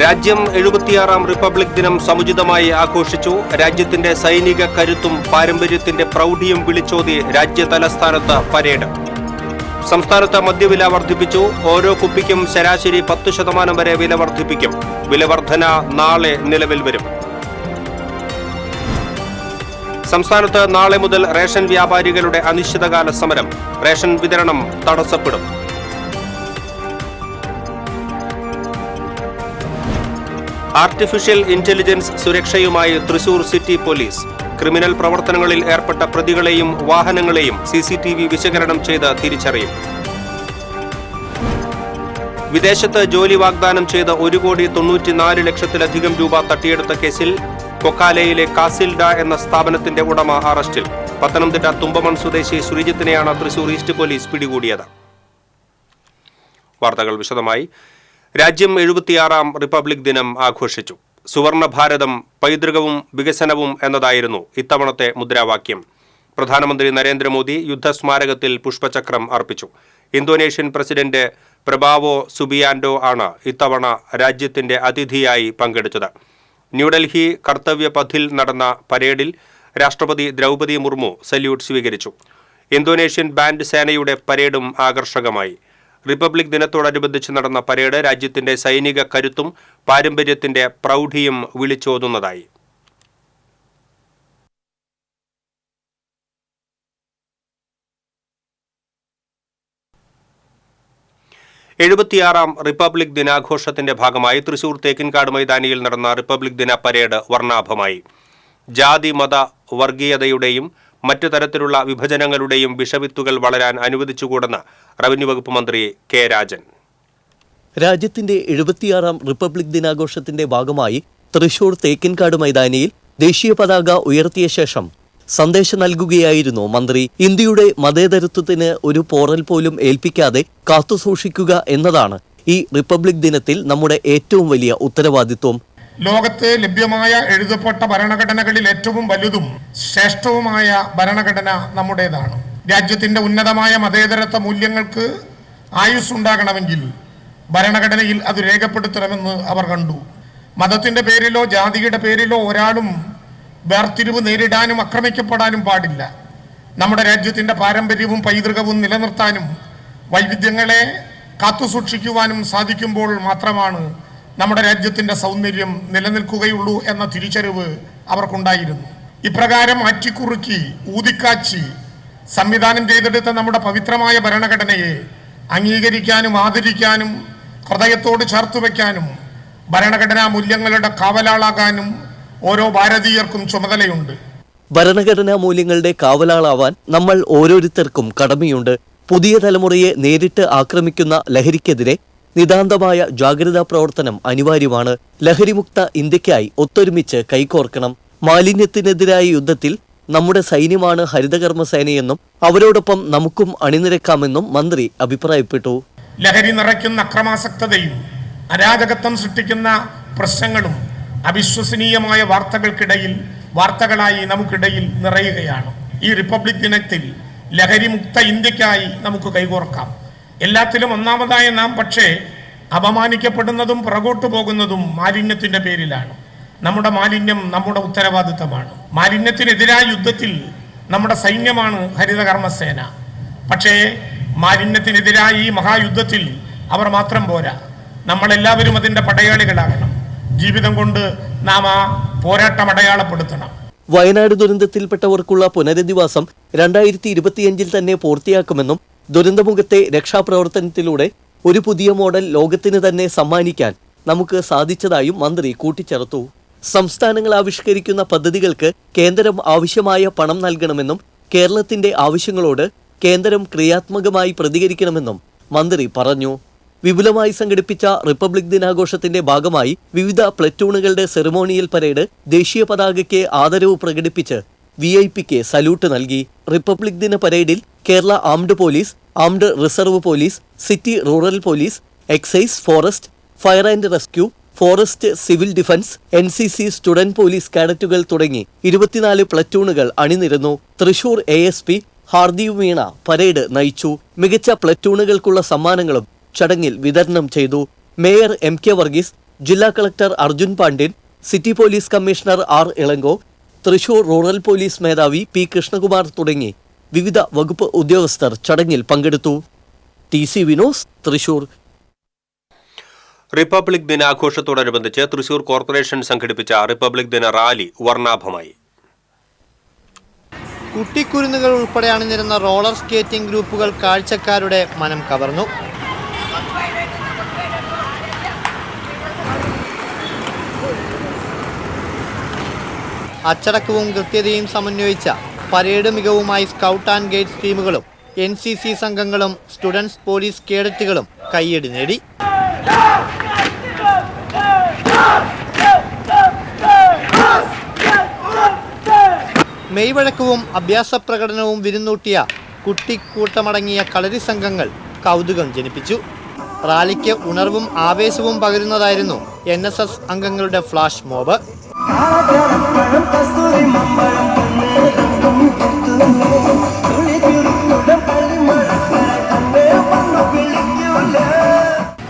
രാജ്യം 76ാം റിപ്പബ്ലിക് ദിനം സമുചിതമായി ആഘോഷിച്ചു. രാജ്യത്തിന്റെ സൈനിക കരുത്തും പാരമ്പര്യത്തിന്റെ പ്രൗഢിയും വിളിച്ചോതി രാജ്യതലസ്ഥാനത്ത് പരേഡ്. സംസ്ഥാനത്ത് മദ്യവില വർദ്ധിപ്പിച്ചു. ഓരോ കുപ്പിക്കും ശരാശരി 10% വരെ വില വർദ്ധിപ്പിക്കും. വില വർധന നാളെ നിലവിൽ വരും. സംസ്ഥാനത്ത് നാളെ മുതൽ റേഷൻ വ്യാപാരികളുടെ അനിശ്ചിതകാല സമരം. റേഷൻ വിതരണം തടസ്സപ്പെടും. ആർട്ടിഫിഷ്യൽ ഇന്റലിജൻസ് സുരക്ഷയുമായി തൃശൂർ സിറ്റി പോലീസ്. ക്രിമിനൽ പ്രവർത്തനങ്ങളിൽ ഏർപ്പെട്ട പ്രതികളെയും വാഹനങ്ങളെയും CCTV വിശകലനം ചെയ്ത് തിരിച്ചറിയും. വിദേശത്ത് ജോലി വാഗ്ദാനം ചെയ്ത് 1,94,00,000 രൂപ തട്ടിയെടുത്ത കേസിൽ കൊക്കാലയിലെ കാസിൽഡ എന്ന സ്ഥാപനത്തിന്റെ ഉടമ അറസ്റ്റിൽ. പത്തനംതിട്ട തുമ്പമൺ സ്വദേശി ശ്രീജിത്തിനെയാണ് തൃശൂർ ഈസ്റ്റ് പോലീസ് പിടികൂടിയത്. വാർത്തകൾ വിശദമായി. രാജ്യം 76ാം റിപ്പബ്ലിക് ദിനം ആഘോഷിച്ചു. സുവർണ ഭാരതം, പൈതൃകവും വികസനവും എന്നതായിരുന്നു ഇത്തവണത്തെ മുദ്രാവാക്യം. പ്രധാനമന്ത്രി നരേന്ദ്രമോദി യുദ്ധസ്മാരകത്തിൽ പുഷ്പചക്രം അർപ്പിച്ചു. ഇന്തോനേഷ്യൻ പ്രസിഡന്റ് പ്രബാവോ സുബിയാൻഡോ ആണ് ഇത്തവണ രാജ്യത്തിന്റെ അതിഥിയായി പങ്കെടുത്തത്. ന്യൂഡൽഹി കർത്തവ്യപഥിൽ നടന്ന പരേഡിൽ രാഷ്ട്രപതി ദ്രൗപദി മുർമു സല്യൂട്ട് സ്വീകരിച്ചു. ഇന്തോനേഷ്യൻ ബാൻഡ് സേനയുടെ പരേഡും ആകർഷകമായി. റിപ്പബ്ലിക് ദിനത്തോടനുബന്ധിച്ച് നടന്ന പരേഡ് രാജ്യത്തിന്റെ സൈനിക കരുത്തും പാരമ്പര്യത്തിന്റെ പ്രൗഢിയും വിളിച്ചോതുന്നതായി. ാം റിപ്പബ്ലിക് ദിനാഘോഷത്തിന്റെ ഭാഗമായി തൃശൂർ തേക്കിൻകാട് മൈതാനിയിൽ നടന്ന റിപ്പബ്ലിക് ദിന പരേഡ് വർണ്ണാഭമായി. ജാതി മത വർഗീയതയുടെയും മറ്റു തരത്തിലുള്ള വിഭജനങ്ങളുടെയും വിഷവിത്തുകൾ വളരാൻ അനുവദിച്ചുകൂടെന്ന് റവന്യൂ വകുപ്പ് മന്ത്രി കെ രാജൻ. രാജ്യത്തിന്റെ 76ാം റിപ്പബ്ലിക് ദിനാഘോഷത്തിന്റെ ഭാഗമായി തൃശൂർ തേക്കിൻകാട് മൈതാനിയിൽ ദേശീയ പതാക ഉയർത്തിയ ശേഷം സന്ദേശം നൽകുകയായിരുന്നു മന്ത്രി. ഇന്ത്യയുടെ മതേതരത്വത്തിന് ഒരു പോറൽ പോലും ഏൽപ്പിക്കാതെ കാത്തുസൂക്ഷിക്കുക എന്നതാണ് ഈ റിപ്പബ്ലിക് ദിനത്തിൽ നമ്മുടെ ഏറ്റവും വലിയ ഉത്തരവാദിത്വം. ലോകത്ത് ലഭ്യമായ എഴുതപ്പെട്ട ഭരണഘടനകളിൽ ഏറ്റവും വലുതും ശ്രേഷ്ഠവുമായ ഭരണഘടന നമ്മുടേതാണ്. രാജ്യത്തിന്റെ ഉന്നതമായ മതേതരത്വ മൂല്യങ്ങൾക്ക് ആയുസ്സുണ്ടാകണമെങ്കിൽ ഭരണഘടനയിൽ അത് രേഖപ്പെടുത്തണമെന്ന് അവർ കണ്ടു. മതത്തിന്റെ പേരിലോ ജാതിയുടെ പേരിലോ ഒരാളും വേർതിരിവ് നേരിടാനും ആക്രമിക്കപ്പെടാനും പാടില്ല. നമ്മുടെ രാജ്യത്തിന്റെ പാരമ്പര്യവും പൈതൃകവും നിലനിർത്താനും വൈവിധ്യങ്ങളെ കാത്തുസൂക്ഷിക്കുവാനും സാധിക്കുമ്പോൾ മാത്രമാണ് നമ്മുടെ രാജ്യത്തിന്റെ സൗന്ദര്യം നിലനിൽക്കുകയുള്ളൂ എന്ന തിരിച്ചറിവ് അവർക്കുണ്ടായിരുന്നു. ഇപ്രകാരം അറ്റിക്കുറുക്കി ഊതിക്കാച്ചി സംവിധാനം ചെയ്തെടുത്ത നമ്മുടെ പവിത്രമായ ഭരണഘടനയെ അംഗീകരിക്കാനും ആദരിക്കാനും ഹൃദയത്തോട് ചേർത്തുവെക്കാനും ഭരണഘടനാ മൂല്യങ്ങളുടെ കാവലാളാകാനും ഓരോ ഭാരതീയർക്കും ചുമതലയുണ്ട്. ഭരണഘടനാ മൂല്യങ്ങളുടെ കാവലാളാവാൻ നമ്മൾ ഓരോരുത്തർക്കും കടമയുണ്ട്. പുതിയ തലമുറയെ നേരിട്ട് ആക്രമിക്കുന്ന ലഹരിക്കെതിരെ നിതാന്തമായ ജാഗ്രതാ പ്രവർത്തനം അനിവാര്യമാണ്. ലഹരിമുക്ത ഇന്ത്യക്കായി ഒത്തൊരുമിച്ച് കൈകോർക്കണം. മാലിന്യത്തിനെതിരായ യുദ്ധത്തിൽ നമ്മുടെ സൈന്യമാണ് ഹരിതകർമ്മസേനയെന്നും അവരോടൊപ്പം നമുക്കും അണിനിരക്കാമെന്നും മന്ത്രി അഭിപ്രായപ്പെട്ടു. ലഹരി നിറയ്ക്കുന്ന അക്രമാസക്തതയും അരാജകത്വം സൃഷ്ടിക്കുന്ന പ്രശ്നങ്ങളും അവിശ്വസനീയമായ വാർത്തകളായി നമുക്കിടയിൽ നിറയുകയാണ്. ഈ റിപ്പബ്ലിക് ദിനത്തിൽ ലഹരിമുക്ത ഇന്ത്യക്കായി നമുക്ക് കൈകോർക്കാം. എല്ലാത്തിലും ഒന്നാമതായ നാം പക്ഷേ അപമാനിക്കപ്പെടുന്നതും പുറകോട്ടു പോകുന്നതും മാലിന്യത്തിന്റെ പേരിലാണ്. നമ്മുടെ മാലിന്യം നമ്മുടെ ഉത്തരവാദിത്തമാണ്. മാലിന്യത്തിനെതിരായ യുദ്ധത്തിൽ നമ്മുടെ സൈന്യമാണ് ഹരിതകർമ്മസേന. പക്ഷേ മാലിന്യത്തിനെതിരായ ഈ മഹായുദ്ധത്തിൽ അവർ മാത്രം പോരാ, നമ്മളെല്ലാവരും അതിന്റെ പടയാളികളാകണം. ജീവിതം കൊണ്ട് നാം ആ പോരാട്ടം അടയാളപ്പെടുത്തണം. വയനാട് ദുരന്തത്തിൽപ്പെട്ടവർക്കുള്ള പുനരധിവാസം 2025 തന്നെ പൂർത്തിയാക്കുമെന്നും ദുരന്തമുഖത്തെ രക്ഷാപ്രവർത്തനത്തിലൂടെ ഒരു പുതിയ മോഡൽ ലോകത്തിന് തന്നെ സമ്മാനിക്കാൻ നമുക്ക് സാധിച്ചതായും മന്ത്രി കൂട്ടിച്ചേർത്തു. സംസ്ഥാനങ്ങൾ ആവിഷ്കരിക്കുന്ന പദ്ധതികൾക്ക് കേന്ദ്രം ആവശ്യമായ പണം നൽകണമെന്നും കേരളത്തിന്റെ ആവശ്യങ്ങളോട് കേന്ദ്രം ക്രിയാത്മകമായി പ്രതികരിക്കണമെന്നും മന്ത്രി പറഞ്ഞു. വിപുലമായി സംഘടിപ്പിച്ച റിപ്പബ്ലിക് ദിനാഘോഷത്തിന്റെ ഭാഗമായി വിവിധ പ്ലറ്റൂണുകളുടെ സെറിമോണിയൽ പരേഡ് ദേശീയ പതാകയ്ക്ക് ആദരവ് പ്രകടിപ്പിച്ച് VIP-ക്ക് സല്യൂട്ട് നൽകി. റിപ്പബ്ലിക് ദിന പരേഡിൽ Kerala armed police, armed reserve police, city rural police, excise, forest, fire and rescue, forest, civil defence, NCC student police കാഡറ്റുകൾ തുടങ്ങി 24 പ്ലറ്റൂണുകൾ അണിനിരന്നു. തൃശൂർ ASP ഹാർദീവ് മീണ പരേഡ് നയിച്ചു. മികച്ച പ്ലറ്റൂണുകൾക്കുള്ള സമ്മാനങ്ങളും ചടങ്ങിൽ വിതരണം ചെയ്തു. മേയർ MK വർഗീസ്, ജില്ലാ collector Arjun Pandian, city police commissioner R Ilango, Thrissur rural police മേധാവി പി കൃഷ്ണകുമാർ തുടങ്ങി വിവിധ വകുപ്പ് ഉദ്യോഗസ്ഥർ ചടങ്ങിൽ പങ്കെടുത്തു. TC വിനോസ്, തൃശൂർ. റിപ്പബ്ലിക് ദിനാഘോഷത്തോടനുബന്ധിച്ച് തൃശൂർ കോർപ്പറേഷൻ സംഘടിപ്പിച്ച റിപ്പബ്ലിക് ദിന റാലി വർണ്ണാഭമായി. കുട്ടിക്കുരുന്നുകൾ ഉൾപ്പെടെ അണിനിരുന്ന റോളർ സ്കേറ്റിംഗ് ഗ്രൂപ്പുകൾ കാഴ്ചക്കാരുടെ മനം കവർന്നു. അച്ചടക്കവും കൃത്യതയും സമന്വയിച്ച പരേഡ് മികവുമായി സ്കൗട്ട് ആൻഡ് ഗൈഡ്സ് ടീമുകളും NCC സംഘങ്ങളും സ്റ്റുഡൻസ് പോലീസ് കേഡറ്റുകളും കയ്യടി നേടി. മെയ്വഴക്കവും അഭ്യാസ പ്രകടനവും വിരുന്നൂട്ടിയ കുട്ടിക്കൂട്ടമടങ്ങിയ കളരി സംഘങ്ങൾ കൗതുകം ജനിപ്പിച്ചു. റാലിക്ക് ഉണർവും ആവേശവും പകരുന്നതായിരുന്നു NSS അംഗങ്ങളുടെ ഫ്ലാഷ് മോബ്.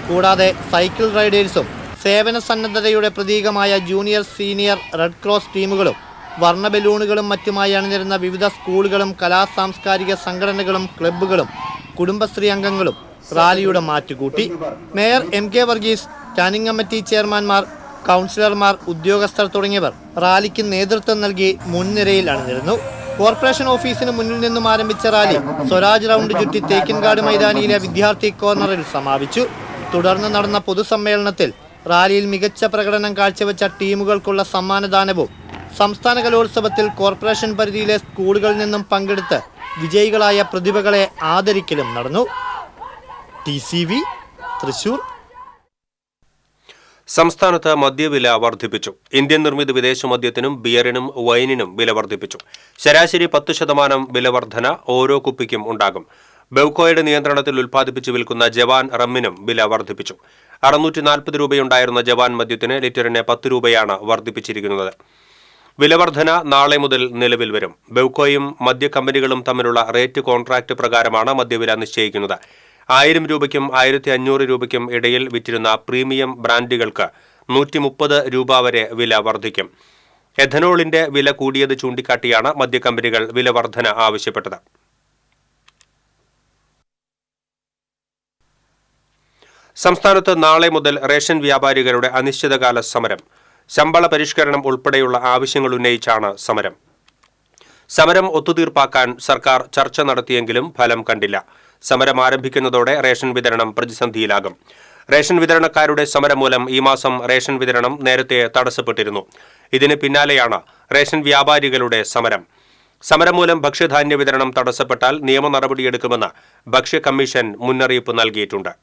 കൂടാതെ സൈക്കിൾ റൈഡേഴ്സും സേവന സന്നദ്ധതയുടെ പ്രതീകമായ ജൂനിയർ സീനിയർ റെഡ് ക്രോസ് ടീമുകളും വർണ്ണ ബലൂണുകളും മറ്റുമായി അണിനിരുന്ന വിവിധ സ്കൂളുകളും കലാസാംസ്കാരിക സംഘടനകളും ക്ലബ്ബുകളും കുടുംബശ്രീ അംഗങ്ങളും റാലിയുടെ മാറ്റുകൂട്ടി. Mayor MK Varghese, standing committee ചെയർമാൻമാർ, കൗൺസിലർമാർ, ഉദ്യോഗസ്ഥർ തുടങ്ങിയവർ റാലിക്ക് നേതൃത്വം നൽകി മുൻനിരയിൽ അണിനിരുന്നു. കോർപ്പറേഷൻ ഓഫീസിന് മുന്നിൽ നിന്നും ആരംഭിച്ച റാലി സ്വരാജ് റൗണ്ട് ചുറ്റി തേക്കിൻകാട് മൈതാനിയിലെ വിദ്യാർത്ഥി കോർണറിൽ സമാപിച്ചു. തുടർന്ന് നടന്ന പൊതുസമ്മേളനത്തിൽ റാലിയിൽ മികച്ച പ്രകടനം കാഴ്ചവെച്ച ടീമുകൾക്കുള്ള സമ്മാനദാനവും സംസ്ഥാന കലോത്സവത്തിൽ കോർപ്പറേഷൻ പരിധിയിലെ സ്കൂളുകളിൽ നിന്നും പങ്കെടുത്ത് വിജയികളായ പ്രതിഭകളെ ആദരിക്കലും നടന്നു. TCV, തൃശൂർ. സംസ്ഥാനത്ത് മദ്യവില വർദ്ധിപ്പിച്ചു. ഇന്ത്യൻ നിർമ്മിത വിദേശ മദ്യത്തിനും ബിയറിനും വൈനിനും വില വർദ്ധിപ്പിച്ചു. ശരാശരി 10% വില വർധന ഓരോ കുപ്പിക്കും ഉണ്ടാകും. ബെവ്കോയുടെ നിയന്ത്രണത്തിൽ ഉൽപ്പാദിപ്പിച്ച് വിൽക്കുന്ന ജവാൻ റമ്മിനും വില വർദ്ധിപ്പിച്ചു. 640 രൂപയുണ്ടായിരുന്ന ജവാൻ മദ്യത്തിന് ലിറ്ററിന് 10 രൂപയാണ് വർദ്ധിപ്പിച്ചിരിക്കുന്നത്. വിലവർധന നാളെ മുതൽ നിലവിൽ വരും. ബെവ്കോയും മദ്യക്കമ്പനികളും തമ്മിലുള്ള റേറ്റ് കോൺട്രാക്ട് പ്രകാരമാണ് മദ്യവില നിശ്ചയിക്കുന്നത്. 1000 രൂപയ്ക്കും 1500 രൂപയ്ക്കും ഇടയിൽ വിറ്റിരുന്ന പ്രീമിയം ബ്രാൻഡുകൾക്ക് 130 രൂപ വരെ വില വർദ്ധിക്കും. എഥനോളിന്റെ വില കൂടിയത് ചൂണ്ടിക്കാട്ടിയാണ് മദ്യക്കമ്പനികൾ വില വർധന ആവശ്യപ്പെട്ടത്. സംസ്ഥാനത്ത് നാളെ മുതൽ റേഷൻ വ്യാപാരികളുടെ അനിശ്ചിതകാല സമരം. ശമ്പള പരിഷ്കരണം ഉൾപ്പെടെയുള്ള ആവശ്യങ്ങൾ ഉന്നയിച്ചാണ് സമരം. സമരം ഒത്തുതീർപ്പാക്കാൻ സർക്കാർ ചർച്ച നടത്തിയെങ്കിലും ഫലം കണ്ടില്ല. സമരം ആരംഭിക്കുന്നതോടെ റേഷൻ വിതരണം പ്രതിസന്ധിയിലാകും. റേഷൻ വിതരണക്കാരുടെ സമരം മൂലം ഈ മാസം റേഷൻ വിതരണം നേരത്തെ തടസ്സപ്പെട്ടിരുന്നു. ഇതിന് പിന്നാലെയാണ് റേഷൻ വ്യാപാരികളുടെ സമരം. സമരം മൂലം ഭക്ഷ്യധാന്യ വിതരണം തടസ്സപ്പെട്ടാൽ നിയമ നടപടിയെടുക്കുമെന്ന് ഭക്ഷ്യ കമ്മീഷൻ മുന്നറിയിപ്പ് നൽകിയിട്ടുണ്ട്.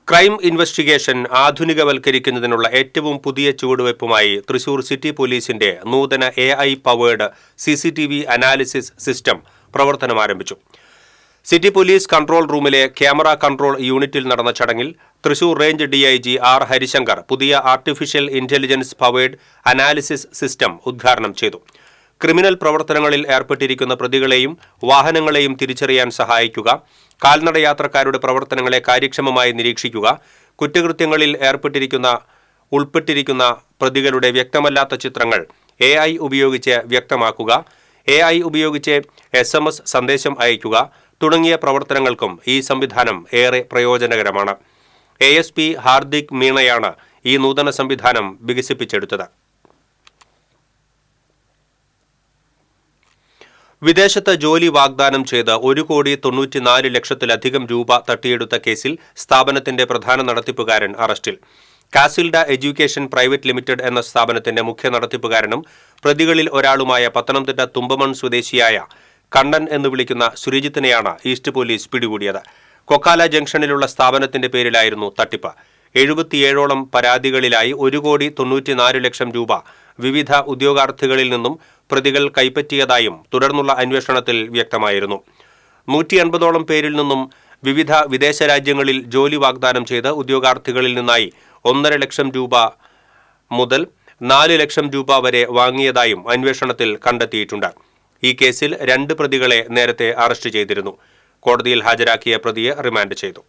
ക്രൈം ഇൻവെസ്റ്റിഗേഷൻ ആധുനികവൽക്കരിക്കുന്നതിനുള്ള ഏറ്റവും പുതിയ ചുവടുവയ്പുമായി തൃശൂർ സിറ്റി പോലീസിന്റെ നൂതന AI powered CCTV analysis system പ്രവർത്തനം ആരംഭിച്ചു. സിറ്റി പോലീസ് കൺട്രോൾ റൂമിലെ ക്യാമറ കൺട്രോൾ യൂണിറ്റിൽ നടന്ന ചടങ്ങിൽ Thrissur range DIG R Harishankar പുതിയ artificial intelligence powered analysis system ഉദ്ഘാടനം ചെയ്തു. ക്രിമിനൽ പ്രവർത്തനങ്ങളിൽ ഏർപ്പെട്ടിരിക്കുന്ന പ്രതികളെയും വാഹനങ്ങളെയും തിരിച്ചറിയാൻ സഹായിക്കുക, കാൽനടയാത്രക്കാരുടെ പ്രവർത്തനങ്ങളെ കാര്യക്ഷമമായി നിരീക്ഷിക്കുക, കുറ്റകൃത്യങ്ങളിൽ ഉൾപ്പെട്ടിരിക്കുന്ന പ്രതികളുടെ വ്യക്തമല്ലാത്ത ചിത്രങ്ങൾ AI ഉപയോഗിച്ച് വ്യക്തമാക്കുക, AI ഉപയോഗിച്ച് SMS സന്ദേശം അയയ്ക്കുക തുടങ്ങിയ പ്രവർത്തനങ്ങൾക്കും ഈ സംവിധാനം ഏറെ പ്രയോജനകരമാണ്. ASP ഹാർദിക് മീണയാണ് ഈ നൂതന സംവിധാനം വികസിപ്പിച്ചെടുത്തത്. വിദേശത്ത് ജോലി വാഗ്ദാനം ചെയ്ത് 1,94,00,000 രൂപ തട്ടിയെടുത്ത കേസിൽ സ്ഥാപനത്തിന്റെ പ്രധാന നടത്തിപ്പുകാരൻ അറസ്റ്റിൽ. കാസിൽഡ എഡ്യൂക്കേഷൻ പ്രൈവറ്റ് ലിമിറ്റഡ് എന്ന സ്ഥാപനത്തിന്റെ മുഖ്യ നടത്തിപ്പുകാരനും പ്രതികളിൽ ഒരാളുമായ പത്തനംതിട്ട തുമ്പമൺ സ്വദേശിയായ കണ്ണൻ എന്ന് വിളിക്കുന്ന സുരജിത്തിനെയാണ് ഈസ്റ്റ് പോലീസ് പിടികൂടിയത്. കൊക്കാല ജംഗ്ഷനിലുള്ള സ്ഥാപനത്തിന്റെ പേരിലായിരുന്നു തട്ടിപ്പ്. 77ഓളം പരാതികളിലായി 1,94,00,000 രൂപ വിവിധ ഉദ്യോഗാർത്ഥികളിൽ നിന്നും പ്രതികൾ കൈപ്പറ്റിയതായും തുടർന്നുള്ള അന്വേഷണത്തിൽ വ്യക്തമായിരുന്നു. 180ഓളം പേരിൽ നിന്നും വിവിധ വിദേശ രാജ്യങ്ങളിൽ ജോലി വാഗ്ദാനം ചെയ്ത് ഉദ്യോഗാർത്ഥികളിൽ നിന്നായി 1.5 ലക്ഷം രൂപ മുതൽ 4 ലക്ഷം രൂപ വരെ വാങ്ങിയതായും അന്വേഷണത്തിൽ കണ്ടെത്തിയിട്ടുണ്ട്. ഈ കേസിൽ 2 പ്രതികളെ നേരത്തെ അറസ്റ്റ് ചെയ്തിരുന്നു. കോടതിയിൽ ഹാജരാക്കിയ പ്രതിയെ റിമാൻഡ് ചെയ്തു.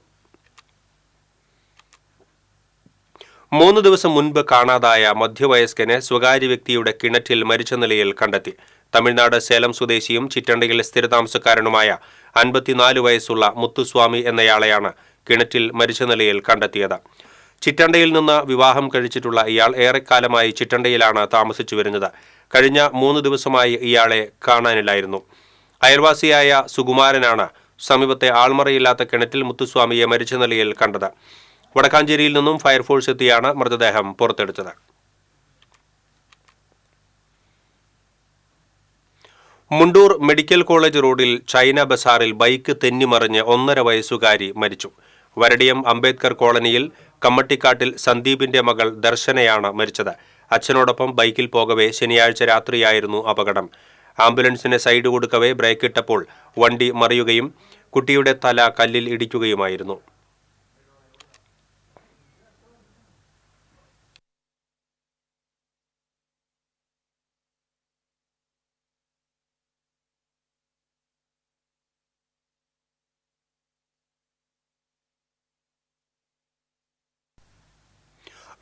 3 ദിവസം മുൻപ് കാണാതായ മധ്യവയസ്കനെ സ്വകാര്യ വ്യക്തിയുടെ കിണറ്റിൽ മരിച്ച നിലയിൽ കണ്ടെത്തി. തമിഴ്നാട് സേലം സ്വദേശിയും ചിറ്റണ്ടയിൽ സ്ഥിരതാമസക്കാരനുമായ 54 വയസ്സുള്ള മുത്തുസ്വാമി എന്നയാളെയാണ് കിണറ്റിൽ മരിച്ച നിലയിൽ കണ്ടെത്തിയത്. ചിറ്റണ്ടയിൽ നിന്ന് വിവാഹം കഴിച്ചിട്ടുള്ള ഇയാൾ ഏറെക്കാലമായി ചിറ്റണ്ടയിലാണ് താമസിച്ചു വരുന്നത്. കഴിഞ്ഞ 3 ദിവസമായി ഇയാളെ കാണാനില്ലായിരുന്നു. അയൽവാസിയായ സുകുമാരനാണ് സമീപത്തെ ആൾമറയില്ലാത്ത കിണറ്റിൽ മുത്തുസ്വാമിയെ മരിച്ച നിലയിൽ കണ്ടത്. വടക്കാഞ്ചേരിയിൽ നിന്നും ഫയർഫോഴ്സ് എത്തിയാണ് മൃതദേഹം പുറത്തെടുത്തത്. മുണ്ടൂർ മെഡിക്കൽ കോളേജ് റോഡിൽ ചൈന ബസാറിൽ ബൈക്ക് തെന്നിമറിഞ്ഞ് 1.5 വയസ്സുകാരി മരിച്ചു. വരടിയം അംബേദ്കർ കോളനിയിൽ കമ്മട്ടിക്കാട്ടിൽ സന്ദീപിന്റെ മകൾ ദർശനയാണ് മരിച്ചത്. അച്ഛനോടൊപ്പം ബൈക്കിൽ പോകവേ ശനിയാഴ്ച രാത്രിയായിരുന്നു അപകടം. ആംബുലൻസിന് സൈഡ് കൊടുക്കവേ ബ്രേക്കിട്ടപ്പോൾ വണ്ടി മറിയുകയും കുട്ടിയുടെ തല കല്ലിൽ ഇടിക്കുകയുമായിരുന്നു.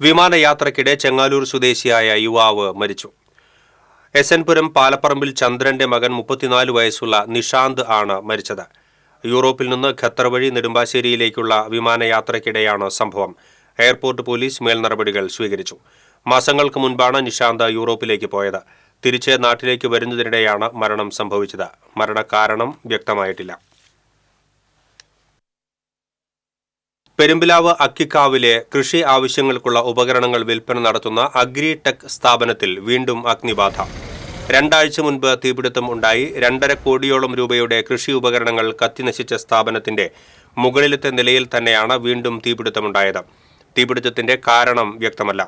വിമാനയാത്രയ്ക്കിടെ ചെങ്ങാലൂർ സ്വദേശിയായ യുവാവ് മരിച്ചു. എസ്.എൻ. പുരം പാലപ്പറമ്പിൽ ചന്ദ്രന്റെ മകൻ 34 വയസ്സുള്ള നിഷാന്ത് ആണ് മരിച്ചത്. യൂറോപ്പിൽ നിന്ന് ഖത്തർ വഴി നെടുമ്പാശ്ശേരിയിലേക്കുള്ള വിമാനയാത്രയ്ക്കിടെയാണ് സംഭവം. എയർപോർട്ട് പോലീസ് മേൽനടപടികൾ സ്വീകരിച്ചു. മാസങ്ങൾക്ക് മുൻപാണ് നിഷാന്ത് യൂറോപ്പിലേക്ക് പോയത്. തിരിച്ച് നാട്ടിലേക്ക് വരുന്നതിനിടെയാണ് മരണം സംഭവിച്ചത്. മരണകാരണം വ്യക്തമായിട്ടില്ല. പെരുമ്പിലാവ് അക്കിക്കാവിലെ കൃഷി ആവശ്യങ്ങൾക്കുള്ള ഉപകരണങ്ങൾ വിൽപ്പന നടത്തുന്ന അഗ്രി ടെക് സ്ഥാപനത്തിൽ വീണ്ടും അഗ്നിബാധ. 2 ആഴ്ച മുൻപ് തീപിടുത്തം ഉണ്ടായി. 2.5 കോടിയോളം രൂപയുടെ കൃഷി ഉപകരണങ്ങൾ കത്തിനശിച്ച സ്ഥാപനത്തിന്റെ മുകളിലത്തെ നിലയിൽ തന്നെയാണ് വീണ്ടും തീപിടുത്തമുണ്ടായത്. തീപിടുത്തത്തിന്റെ കാരണം വ്യക്തമല്ല.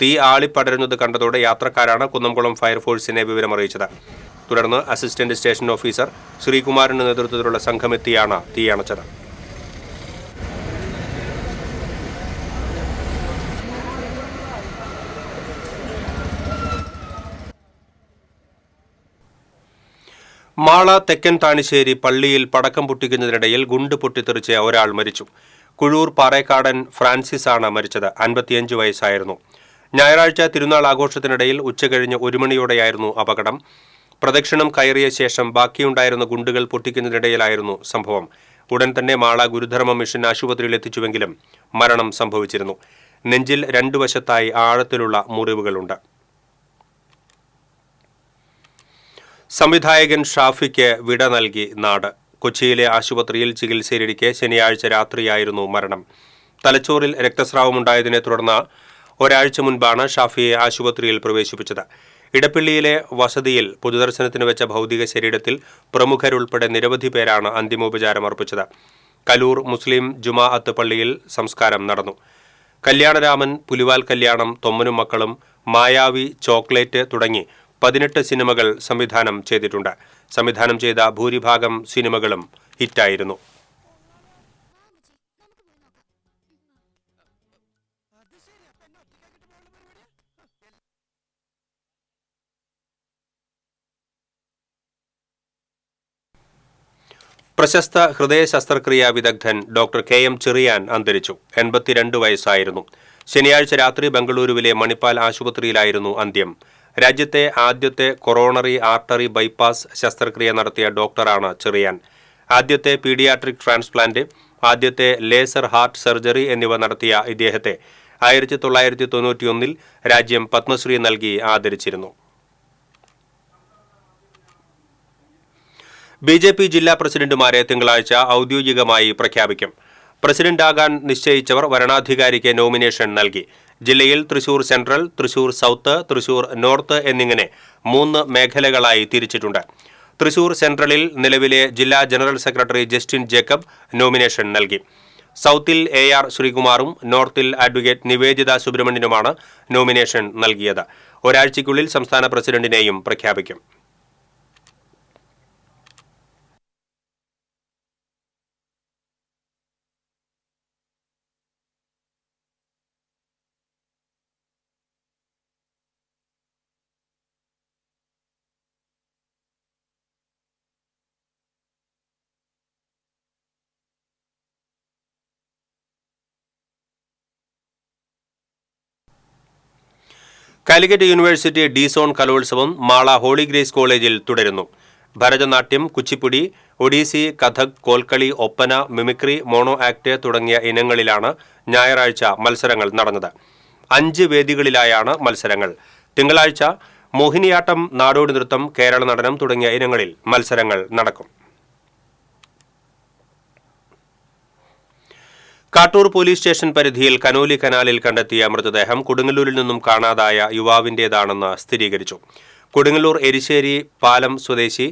തീ ആളിപ്പടരുന്നത് കണ്ടതോടെ യാത്രക്കാരാണ് കുന്നംകുളം ഫയർഫോഴ്സിനെ വിവരമറിയിച്ചത്. തുടർന്ന് അസിസ്റ്റന്റ് സ്റ്റേഷൻ ഓഫീസർ ശ്രീകുമാറിന്റെ നേതൃത്വത്തിലുള്ള സംഘമെത്തിയാണ് തീയണച്ചത്. മാള തെക്കൻ താണിശ്ശേരി പള്ളിയിൽ പടക്കം പൊട്ടിക്കുന്നതിനിടയിൽ ഗുണ്ട് പൊട്ടിത്തെറിച്ച് ഒരാൾ മരിച്ചു. കുഴൂർ പാറേക്കാടൻ ഫ്രാൻസിസ് ആണ് മരിച്ചത്. 55 വയസ്സായിരുന്നു. ഞായറാഴ്ച തിരുനാൾ ആഘോഷത്തിനിടയിൽ ഉച്ചകഴിഞ്ഞ് 1 മണിയോടെയായിരുന്നു അപകടം. പ്രദക്ഷിണം കയറിയ ശേഷം ബാക്കിയുണ്ടായിരുന്ന ഗുണ്ടുകൾ പൊട്ടിക്കുന്നതിനിടയിലായിരുന്നു സംഭവം. ഉടൻ തന്നെ മാള ഗുരുധർമ്മ മിഷൻ ആശുപത്രിയിൽ എത്തിച്ചുവെങ്കിലും മരണം സംഭവിച്ചിരുന്നു. നെഞ്ചിൽ 2 വശത്തായി ആഴത്തിലുള്ള മുറിവുകളുണ്ട്. സംവിധായകൻ ഷാഫിക്ക് വിട നൽകി നാട്. കൊച്ചിയിലെ ആശുപത്രിയിൽ ചികിത്സയിലിരിക്കെ ശനിയാഴ്ച രാത്രിയായിരുന്നു മരണം. തലച്ചോറിൽ രക്തസ്രാവമുണ്ടായതിനെ തുടർന്ന് ഒരാഴ്ച മുൻപാണ് ഷാഫിയെ ആശുപത്രിയിൽ പ്രവേശിപ്പിച്ചത്. ഇടപ്പള്ളിയിലെ വസതിയിൽ പൊതുദർശനത്തിന് വെച്ച ഭൗതിക ശരീരത്തിൽ പ്രമുഖരുൾപ്പെടെ നിരവധി പേരാണ് അന്തിമോപചാരം അർപ്പിച്ചത്. കലൂർ മുസ്ലിം ജുമാഅത്ത് പള്ളിയിൽ സംസ്കാരം നടന്നു. കല്യാണരാമൻ, പുലിവാൽ കല്യാണം, തൊമ്മനും മക്കളും, മായാവി, ചോക്ലേറ്റ് തുടങ്ങി 18 സിനിമകൾ സംവിധാനം ചെയ്തിട്ടുണ്ട്. സംവിധാനം ചെയ്ത ഭൂരിഭാഗം സിനിമകളും ഹിറ്റായിരുന്നു. പ്രശസ്ത ഹൃദയ ശസ്ത്രക്രിയാ വിദഗ്ധൻ ഡോക്ടർ കെ.എം. ചെറിയാൻ അന്തരിച്ചു. 82 വയസ്സായിരുന്നു. ശനിയാഴ്ച രാത്രി ബംഗളൂരുവിലെ മണിപ്പാൽ ആശുപത്രിയിലായിരുന്നു അന്ത്യം. രാജ്യത്തെ ആദ്യത്തെ കൊറോണറി ആർട്ടറി ബൈപ്പാസ് ശസ്ത്രക്രിയ നടത്തിയ ഡോക്ടറാണ് ചെറിയാൻ. ആദ്യത്തെ പീഡിയാട്രിക് ട്രാൻസ്പ്ലാന്റ്, ആദ്യത്തെ ലേസർ ഹാർട്ട് സർജറി എന്നിവ നടത്തിയ ഇദ്ദേഹത്തെ 1991 രാജ്യം പത്മശ്രീ നൽകി ആദരിച്ചിരുന്നു. ബി.ജെ.പി. ജില്ലാ പ്രസിഡന്റുമാരെ തിങ്കളാഴ്ച ഔദ്യോഗികമായി പ്രഖ്യാപിക്കും. പ്രസിഡന്റാകാൻ നിശ്ചയിച്ചവർ വരണാധികാരിക്ക് നോമിനേഷൻ നൽകി. ജില്ലയിൽ Thrissur central, Thrissur south, Thrissur north എന്നിങ്ങനെ 3 മേഖലകളായി തിരിച്ചിട്ടുണ്ട്. തൃശൂർ സെൻട്രലിൽ നിലവിലെ ജില്ലാ general secretary Justin Jacob nomination നൽകി. സൗത്തിൽ A.R. ശ്രീകുമാറും നോർത്തിൽ അഡ്വക്കേറ്റ് നിവേദിത സുബ്രഹ്മണ്യനുമാണ് നോമിനേഷൻ നൽകിയത്. ഒരാഴ്ചയ്ക്കുള്ളിൽ സംസ്ഥാന പ്രസിഡന്റിനെയും പ്രഖ്യാപിക്കും. കാലിക്കറ്റ് യൂണിവേഴ്സിറ്റി ഡി സോൺ കലോത്സവം മാള ഹോളി ഗ്രേസ് കോളേജിൽ തുടരുന്നു. Bharatanatyam, Kuchipudi, Odissi, Kathak, Kolkali, Oppana, mimicry, mono act തുടങ്ങിയ ഇനങ്ങളിലാണ് ഞായറാഴ്ച മത്സരങ്ങൾ നടന്നത്. 5 വേദികളിലായാണ് മത്സരങ്ങൾ. തിങ്കളാഴ്ച മോഹിനിയാട്ടം, നാടോടി നൃത്തം, കേരള നടനം തുടങ്ങിയ ഇനങ്ങളിൽ മത്സരങ്ങൾ നടക്കും. കാട്ടൂർ പോലീസ് സ്റ്റേഷൻ പരിധിയിൽ കനോലി കനാലിൽ കണ്ടെത്തിയ മൃതദേഹം കൊടുങ്ങല്ലൂരിൽ നിന്നും കാണാതായ യുവാവിന്റേതാണെന്ന് സ്ഥിരീകരിച്ചു. കൊടുങ്ങല്ലൂർ എരിശ്ശേരി പാലം സ്വദേശി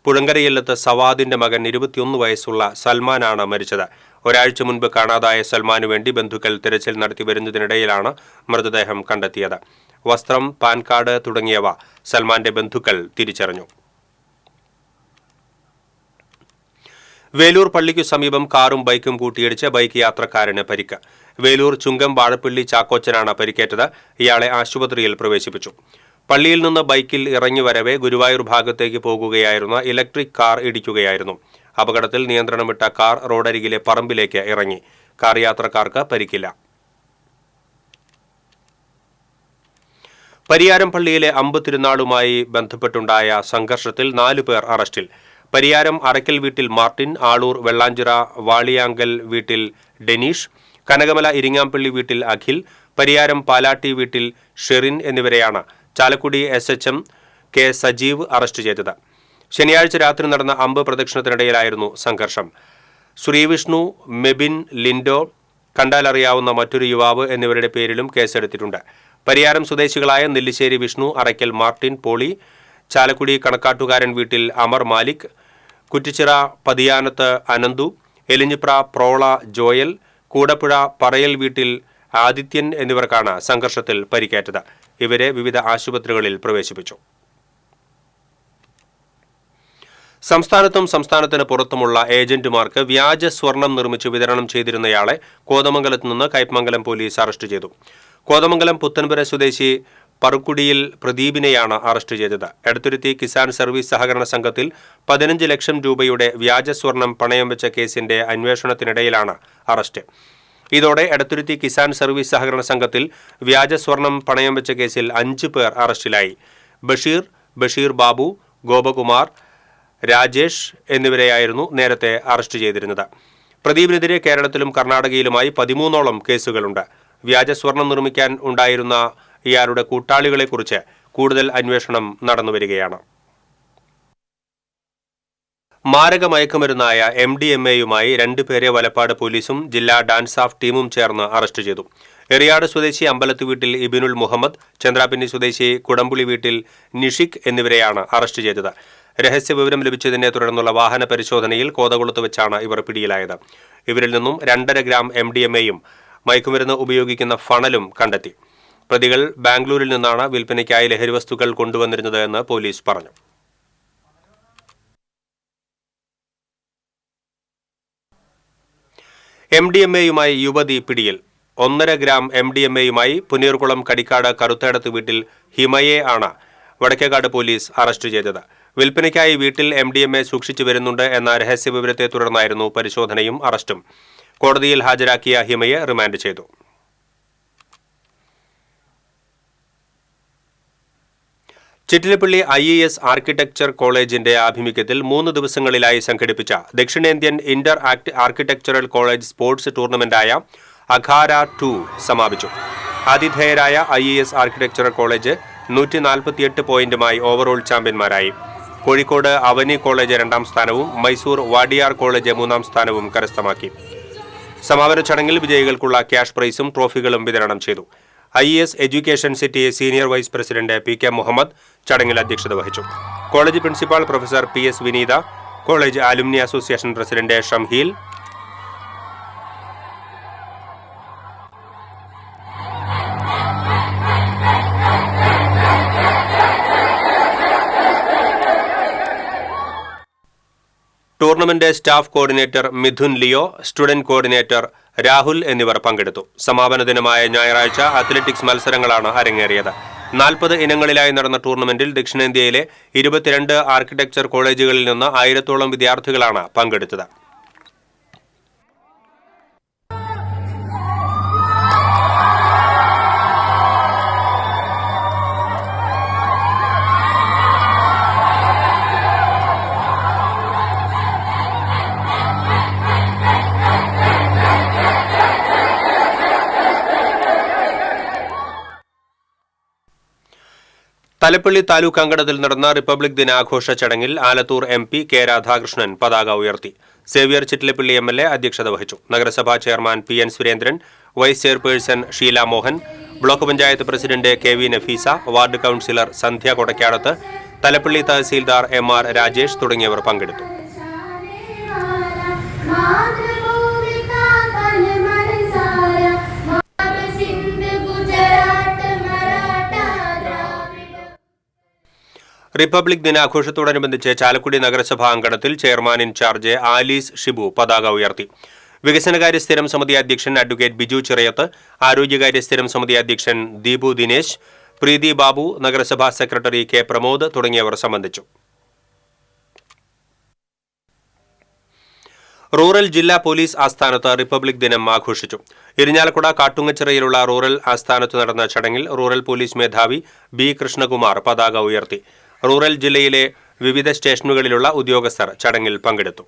പുഴങ്കരയില്ലത്ത് സവാദിന്റെ മകൻ 21 വയസ്സുള്ള സൽമാനാണ് മരിച്ചത്. ഒരാഴ്ച മുൻപ് കാണാതായ സൽമാനു വേണ്ടി ബന്ധുക്കൾ തിരച്ചിൽ നടത്തി വരുന്നതിനിടയിലാണ് മൃതദേഹം കണ്ടെത്തിയത്. വസ്ത്രം, പാൻ കാർഡ് തുടങ്ങിയവ സൽമാന്റെ ബന്ധുക്കൾ തിരിച്ചറിഞ്ഞു. വേലൂർ പള്ളിക്കു സമീപം കാറും ബൈക്കും കൂട്ടിയിടിച്ച് ബൈക്ക് യാത്രക്കാരന് പരിക്ക്. വേലൂർ ചുങ്കം വാഴപ്പള്ളി ചാക്കോച്ചനാണ് പരിക്കേറ്റത്. ഇയാളെ ആശുപത്രിയിൽ പ്രവേശിപ്പിച്ചു. പള്ളിയിൽ നിന്ന് ബൈക്കിൽ ഇറങ്ങി വരവെ ഗുരുവായൂർ ഭാഗത്തേക്ക് പോകുകയായിരുന്ന ഇലക്ട്രിക് കാർ ഇടിക്കുകയായിരുന്നു. അപകടത്തിൽ നിയന്ത്രണം വിട്ട കാർ റോഡരികിലെ പറമ്പിലേക്ക് ഇറങ്ങി. കാർ യാത്രക്കാർക്ക് പരിക്കില്ല. പരിയാരം പള്ളിയിലെ അമ്പ് തിരുനാളുമായി ബന്ധപ്പെട്ടുണ്ടായ സംഘർഷത്തിൽ 4 പേർ അറസ്റ്റിൽ. പരിയാരം അറക്കൽ വീട്ടിൽ മാർട്ടിൻ, ആളൂർ വെള്ളാഞ്ചിറ വാളിയാങ്കൽ വീട്ടിൽ ഡെനീഷ്, കനകമല ഇരിങ്ങാമ്പള്ളി വീട്ടിൽ അഖിൽ, പരിയാരം പാലാട്ടി വീട്ടിൽ ഷെറിൻ എന്നിവരെയാണ് Chalakudy SHM K Sajeev arrest ചെയ്തത്. ശനിയാഴ്ച രാത്രി നടന്ന അമ്പ് പ്രദക്ഷിണത്തിനിടയിലായിരുന്നു സംഘർഷം. ശ്രീവിഷ്ണു, മെബിൻ, ലിൻഡോ, കണ്ടാലറിയാവുന്ന മറ്റൊരു യുവാവ് എന്നിവരുടെ പേരിലും കേസെടുത്തിട്ടുണ്ട്. പരിയാരം സ്വദേശികളായ നെല്ലിശ്ശേരി വിഷ്ണു, അറയ്ക്കൽ മാർട്ടിൻ, പോളി, ചാലക്കുടി കണക്കാട്ടുകാരൻ വീട്ടിൽ അമർ മാലിക്, കുറ്റിച്ചിറ പതിയാനത്ത് അനന്തു, എലിഞ്ഞിപ്ര പ്രോള ജോയൽ, കൂടപ്പുഴ പറയൽ വീട്ടിൽ ആദിത്യൻ എന്നിവർക്കാണ് സംഘർഷത്തിൽ പരിക്കേറ്റത്. ഇവരെ വിവിധ ആശുപത്രികളിൽ പ്രവേശിപ്പിച്ചു. സംസ്ഥാനത്തും സംസ്ഥാനത്തിന് പുറത്തുമുള്ള ഏജന്റുമാർക്ക് വ്യാജ സ്വർണം നിർമ്മിച്ച് വിതരണം ചെയ്തിരുന്നയാളെ കോതമംഗലത്ത് നിന്ന് കയ്പമംഗലം പോലീസ് അറസ്റ്റ് ചെയ്തു. കോതമംഗലം പുത്തൻപുര സ്വദേശി പറക്കുടിയിൽ പ്രദീപിനെയാണ് അറസ്റ്റ് ചെയ്തത്. എടത്തുരുത്തി കിസാൻ സർവീസ് സഹകരണ സംഘത്തിൽ 15 ലക്ഷം രൂപയുടെ വ്യാജ സ്വർണം പണയം വെച്ച കേസിന്റെ അന്വേഷണത്തിനിടയിലാണ് അറസ്റ്റ്. ഇതോടെ എടത്തുരുത്തി കിസാൻ സർവീസ് സഹകരണ സംഘത്തിൽ വ്യാജ സ്വർണം പണയം വെച്ച കേസിൽ 5 പേർ അറസ്റ്റിലായി. ബഷീർ ബാബു, ഗോപകുമാർ, രാജേഷ് എന്നിവരെയായിരുന്നു നേരത്തെ അറസ്റ്റ് ചെയ്തിരുന്നത്. പ്രദീപിനെതിരെ കേരളത്തിലും കർണാടകയിലുമായി 13ഓളം കേസുകളുണ്ട്. വ്യാജ സ്വർണം നിർമ്മിക്കാൻ ഉണ്ടായിരുന്ന ഇയാളുടെ കൂട്ടാളികളെക്കുറിച്ച് കൂടുതൽ അന്വേഷണം നടന്നുവരികയാണ്. മാരക മയക്കുമരുന്നായ MDMA-യുമായി 2 പേരെ വലപ്പാട് പോലീസും ജില്ലാ ഡാൻസ് ഓഫ് ടീമും ചേർന്ന് അറസ്റ്റ് ചെയ്തു. എറിയാട് സ്വദേശി അമ്പലത്ത് വീട്ടിൽ ഇബിനുൽ മുഹമ്മദ്, ചന്ദ്രാപിന്നി സ്വദേശി കുടമ്പുളി വീട്ടിൽ നിഷിക് എന്നിവരെയാണ് അറസ്റ്റ് ചെയ്തത്. രഹസ്യവിവരം ലഭിച്ചതിനെ തുടർന്നുള്ള വാഹന പരിശോധനയിൽ കോതകുളത്ത് വെച്ചാണ് ഇവർ പിടിയിലായത്. ഇവരിൽ നിന്നും 2.5 ഗ്രാം MDMA-യും മയക്കുമരുന്ന് ഉപയോഗിക്കുന്ന ഫണലും കണ്ടെത്തി. പ്രതികൾ ബാംഗ്ലൂരിൽ നിന്നാണ് വിൽപ്പനയ്ക്കായി ലഹരിവസ്തുക്കൾ കൊണ്ടുവന്നിരുന്നത് എന്ന് പോലീസ് പറഞ്ഞു. MDMA-യുമായി യുവതി പിടിയിൽ. 1.5 ഗ്രാം MDMA-യുമായി പുനീർകുളം കടിക്കാട് കറുത്തേടത്ത് വീട്ടിൽ ഹിമയെ ആണ് വടക്കേക്കാട് പോലീസ് അറസ്റ്റ് ചെയ്തത്. വിൽപ്പനയ്ക്കായി വീട്ടിൽ MDMA സൂക്ഷിച്ചു വരുന്നുണ്ട് എന്ന രഹസ്യവിവരത്തെ തുടർന്നായിരുന്നു പരിശോധനയും അറസ്റ്റും. കോടതിയിൽ ഹാജരാക്കിയ ഹിമയെ റിമാൻഡ് ചെയ്തു. ചിറ്റിലപ്പള്ളി IAS ആർക്കിടെക്ചർ കോളേജിന്റെ ആഭിമുഖ്യത്തിൽ 3 ദിവസങ്ങളിലായി സംഘടിപ്പിച്ച ദക്ഷിണേന്ത്യൻ ഇന്റർ ആർക്കിടെക്ചറൽ കോളേജ് സ്പോർട്സ് ടൂർണമെന്റായ അഖാര 2 സമാപിച്ചു. ആതിഥേയരായ IAS ആർക്കിടെക്ചറൽ കോളേജ് 148 പോയിന്റുമായി ഓവറോൾ ചാമ്പ്യന്മാരായി. കോഴിക്കോട് അവനി കോളേജ് 2ാം സ്ഥാനവും മൈസൂർ വാഡിയാർ കോളേജ് 3ാം സ്ഥാനവും കരസ്ഥമാക്കി. സമാപന ചടങ്ങിൽ വിജയികൾക്കുള്ള ക്യാഷ് പ്രൈസും ട്രോഫികളും വിതരണം ചെയ്തു. IAS education city senior vice president PK Muhammad ചടങ്ങിൽ അധ്യക്ഷത വഹിച്ചു. College principal professor PS Vineetha, college alumni association president Shamheel, tournament staff coordinator Mithun Leo, student coordinator Rahul എന്നിവർ പങ്കെടുത്തു. സമാപന ദിനമായ ഞായറാഴ്ച അത്ലറ്റിക്സ് മത്സരങ്ങളാണ് അരങ്ങേറിയത്. 40 ഇനങ്ങളിലായി നടന്ന ടൂർണമെന്റിൽ ദക്ഷിണേന്ത്യയിലെ 22 ആർക്കിടെക്ചർ കോളേജുകളിൽ നിന്ന് 1000-ഓളം വിദ്യാർത്ഥികളാണ് പങ്കെടുത്തത്. തലപ്പള്ളി താലൂക്ക് അങ്കണത്തിൽ നടന്ന റിപ്പബ്ലിക് ദിനാഘോഷ ചടങ്ങിൽ ആലത്തൂർ MP കെ രാധാകൃഷ്ണൻ പതാക ഉയർത്തി. സേവ്യർ ചിറ്റിലപ്പള്ളി MLA അധ്യക്ഷത വഹിച്ചു. നഗരസഭാ chairman PN Surendran, vice chairperson Sheela Mohan, block panchayat president KV Nafeesa, ward councillor Sandhya Kodakkadath, Thalappilly tahsildar MR Rajesh തുടങ്ങിയവർ പങ്കെടുത്തു. റിപ്പബ്ലിക് ദിനാഘോഷത്തോടനുബന്ധിച്ച് ചാലക്കുടി നഗരസഭാ അങ്കണത്തിൽ ചെയർമാൻ ഇൻചാർജ് ആലീസ് ഷിബു പതാക ഉയർത്തി. വികസനകാര്യ സ്ഥിരം സമിതി അധ്യക്ഷൻ അഡ്വക്കേറ്റ് ബിജു ചിറയത്ത്, ആരോഗ്യകാര്യ സ്ഥിരം സമിതി അധ്യക്ഷൻ ദീപു ദിനേശ്, പ്രീതി ബാബു, നഗരസഭാ സെക്രട്ടറി K പ്രമോദ് തുടങ്ങിയവർ സംബന്ധിച്ചു. റൂറൽ ജില്ലാ പോലീസ് ആസ്ഥാനത്ത് റിപ്പബ്ലിക് ദിനം ആഘോഷിച്ചു. ഇരിഞ്ഞാലക്കുട കാട്ടുങ്ങച്ചിറയിലുള്ള റൂറൽ ആസ്ഥാനത്ത് നടന്ന ചടങ്ങിൽ റൂറൽ പോലീസ് മേധാവി B കൃഷ്ണകുമാർ പതാക ഉയർത്തി. റൂറൽ ജില്ലയിലെ വിവിധ സ്റ്റേഷനുകളിലുള്ള ഉദ്യോഗസ്ഥർ ചടങ്ങിൽ പങ്കെടുത്തു.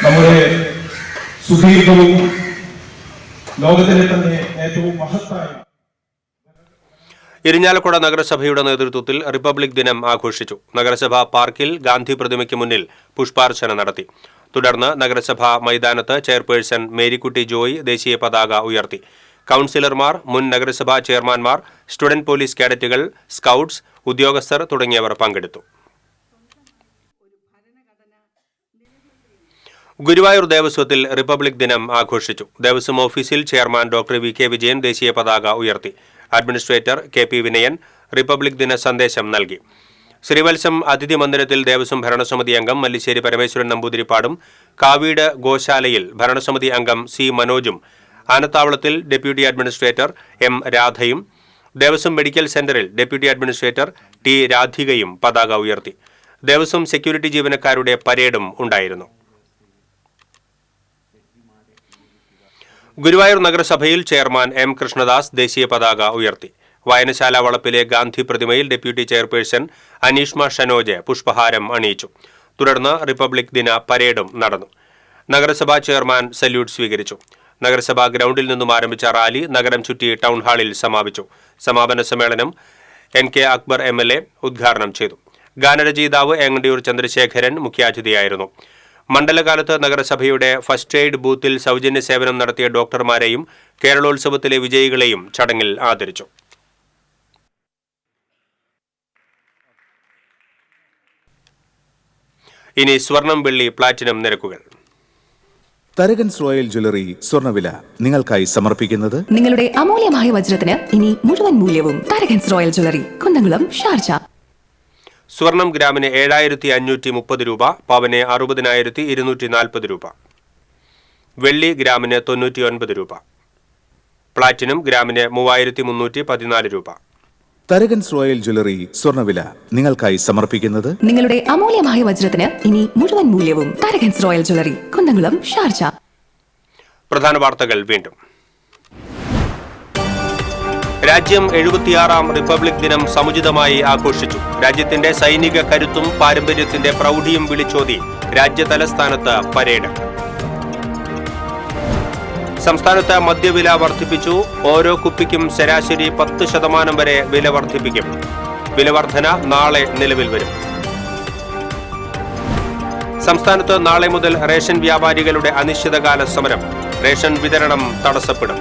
നമ്മുടെ സുദീർഘവും ലോകത്തിലെ തന്നെ ഏറ്റവും മഹത്തായ ഇരിഞ്ഞാലക്കുട നഗരസഭയുടെ നേതൃത്വത്തിൽ റിപ്പബ്ലിക് ദിനം ആഘോഷിച്ചു. നഗരസഭാ പാർക്കിൽ ഗാന്ധി പ്രതിമയ്ക്ക് മുന്നിൽ പുഷ്പാർച്ചന നടത്തി. തുടർന്ന് നഗരസഭാ മൈതാനത്ത് ചെയർപേഴ്സൺ മേരിക്കുട്ടി ജോയ് ദേശീയ പതാക ഉയർത്തി. കൌൺസിലർമാർ, മുൻ നഗരസഭാ ചെയർമാൻമാർ, സ്റ്റുഡന്റ് പോലീസ് കേഡറ്റുകൾ, സ്കൌട്ട്സ്, ഉദ്യോഗസ്ഥർ തുടങ്ങിയവർ പങ്കെടുത്തു. ഗുരുവായൂർ ദേവസ്വത്തിൽ റിപ്പബ്ലിക് ദിനം ആഘോഷിച്ചു. ദേവസ്വം ഓഫീസിൽ ചെയർമാൻ ഡോക്ടർ VK വിജയൻ ദേശീയ പതാക ഉയർത്തി. അഡ്മിനിസ്ട്രേറ്റർ KP വിനയൻ റിപ്പബ്ലിക് ദിന സന്ദേശം നൽകി. ശ്രീവത്സം അതിഥി മന്ദിരത്തിൽ ദേവസ്വം ഭരണസമിതി അംഗം മല്ലിശ്ശേരി പരമേശ്വരൻ നമ്പൂതിരിപ്പാടും, കാവീട് ഗോശാലയിൽ ഭരണസമിതി അംഗം C മനോജും, ആനത്താവളത്തിൽ ഡെപ്യൂട്ടി അഡ്മിനിസ്ട്രേറ്റർ M രാധയും, Devaswom medical centre deputy administrator T രാധികയും പതാക ഉയർത്തി. ദേവസ്വം സെക്യൂരിറ്റി ജീവനക്കാരുടെ പരേഡും ഉണ്ടായിരുന്നു. ഗുരുവായൂർ നഗരസഭയിൽ ചെയർമാൻ M കൃഷ്ണദാസ് ദേശീയ പതാക ഉയർത്തി. വായനശാല വളപ്പിലെ ഗാന്ധി പ്രതിമയിൽ ഡെപ്യൂട്ടി ചെയർപേഴ്സൺ അനീഷ്മ ഷനോജ് പുഷ്പഹാരം അണിയിച്ചു. തുടർന്ന് റിപ്പബ്ലിക് ദിന പരേഡും നടന്നു. നഗരസഭാ ചെയർമാൻ സല്യൂട്ട് സ്വീകരിച്ചു. നഗരസഭാ ഗ്രൗണ്ടിൽ നിന്നും ആരംഭിച്ച റാലി നഗരം ചുറ്റി ടൗൺ ഹാളിൽ സമാപിച്ചു. സമാപന സമ്മേളനം NK അക്ബർ MLA ഉദ്ഘാടനം ചെയ്തു. ഗാനരചയിതാവ് ഏങ്ങണ്ടിയൂർ ചന്ദ്രശേഖരൻ മുഖ്യാതിഥിയായിരുന്നു. മണ്ഡലകാലത്ത് നഗരസഭയുടെ ഫസ്റ്റ് എയ്ഡ് ബൂത്തിൽ സൗജന്യ സേവനം നടത്തിയ ഡോക്ടർമാരെയും കേരളോത്സവത്തിലെ വിജയികളെയും ചടങ്ങിൽ ആദരിച്ചു. ഇനി സ്വർണം, വെള്ളി, പ്ലാറ്റിനം നിരക്കുകൾ. തരകൻസ് റോയൽ ജ്വല്ലറി സ്വർണ്ണവില നിങ്ങൾക്കായി സമർപ്പിക്കുന്നത് നിങ്ങളുടെ അമൂല്യമായ വജ്രത്തിന് ഇനി മുഴുവൻ മൂല്യവും Tharakans royal jewellery, Kunnamkulam, Sharjah. സ്വർണം ഗ്രാമിന് 7530 രൂപ, പവന് 60240 രൂപ, വെള്ളി ഗ്രാമിന് 99 രൂപ, പ്ലാറ്റിനം ഗ്രാമിന് 3314 രൂപ. തരകൻസ് റോയൽ ജ്വല്ലറി സ്വർണ്ണവില നിങ്ങൾക്കായി സമർപ്പിക്കുന്നത് നിങ്ങളുടെ അമൂല്യമായ വജ്രത്തിന് ഇനി മുഴുവൻ മൂല്യവും Tharakans royal jewellery, Kunnamkulam, Sharjah. പ്രധാന വാർത്തകൾ വീണ്ടും. രാജ്യം 76ാം റിപ്പബ്ലിക് ദിനം സമുചിതമായി ആഘോഷിച്ചു. രാജ്യത്തിന്റെ സൈനിക കരുത്തും പാരമ്പര്യത്തിന്റെ പ്രൗഢിയും വിളിച്ചോതി രാജ്യതലസ്ഥാനത്ത് പരേഡ്. സംസ്ഥാനത്ത് മദ്യവില വർദ്ധിപ്പിച്ചു. ഓരോ കുപ്പിക്കും ശരാശരി 10% വരെ വില വർദ്ധിപ്പിക്കും. വില വർധന നാളെ നിലവിൽ വരും. സംസ്ഥാനത്ത് നാളെ മുതൽ റേഷൻ വ്യാപാരികളുടെ അനിശ്ചിതകാല സമരം. റേഷൻ വിതരണം തടസ്സപ്പെടും.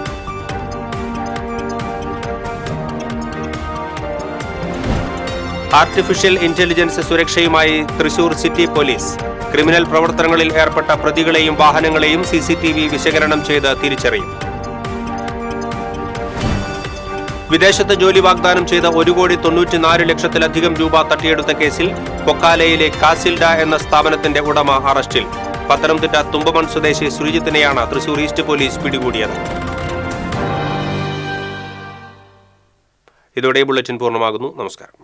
ആർട്ടിഫിഷ്യൽ ഇന്റലിജൻസ് സുരക്ഷയുമായി തൃശൂർ സിറ്റി പോലീസ്. ക്രിമിനൽ പ്രവർത്തനങ്ങളിൽ ഏർപ്പെട്ട പ്രതികളെയും വാഹനങ്ങളെയും CCTV വിശകലനം ചെയ്ത് തിരിച്ചറിയും. വിദേശത്ത് ജോലി വാഗ്ദാനം ചെയ്ത 1,94,00,000 രൂപ തട്ടിയെടുത്ത കേസിൽ കൊക്കാലയിലെ കാസിൽഡ എന്ന സ്ഥാപനത്തിന്റെ ഉടമ അറസ്റ്റിൽ. പത്തനംതിട്ട തുമ്പമൺ സ്വദേശി ശ്രീജിത്തിനെയാണ് തൃശൂർ ഈസ്റ്റ് പോലീസ് പിടികൂടിയത്. ഇതോടെ ബുള്ളറ്റിൻ പൂർണ്ണമാകുന്നു. നമസ്കാരം.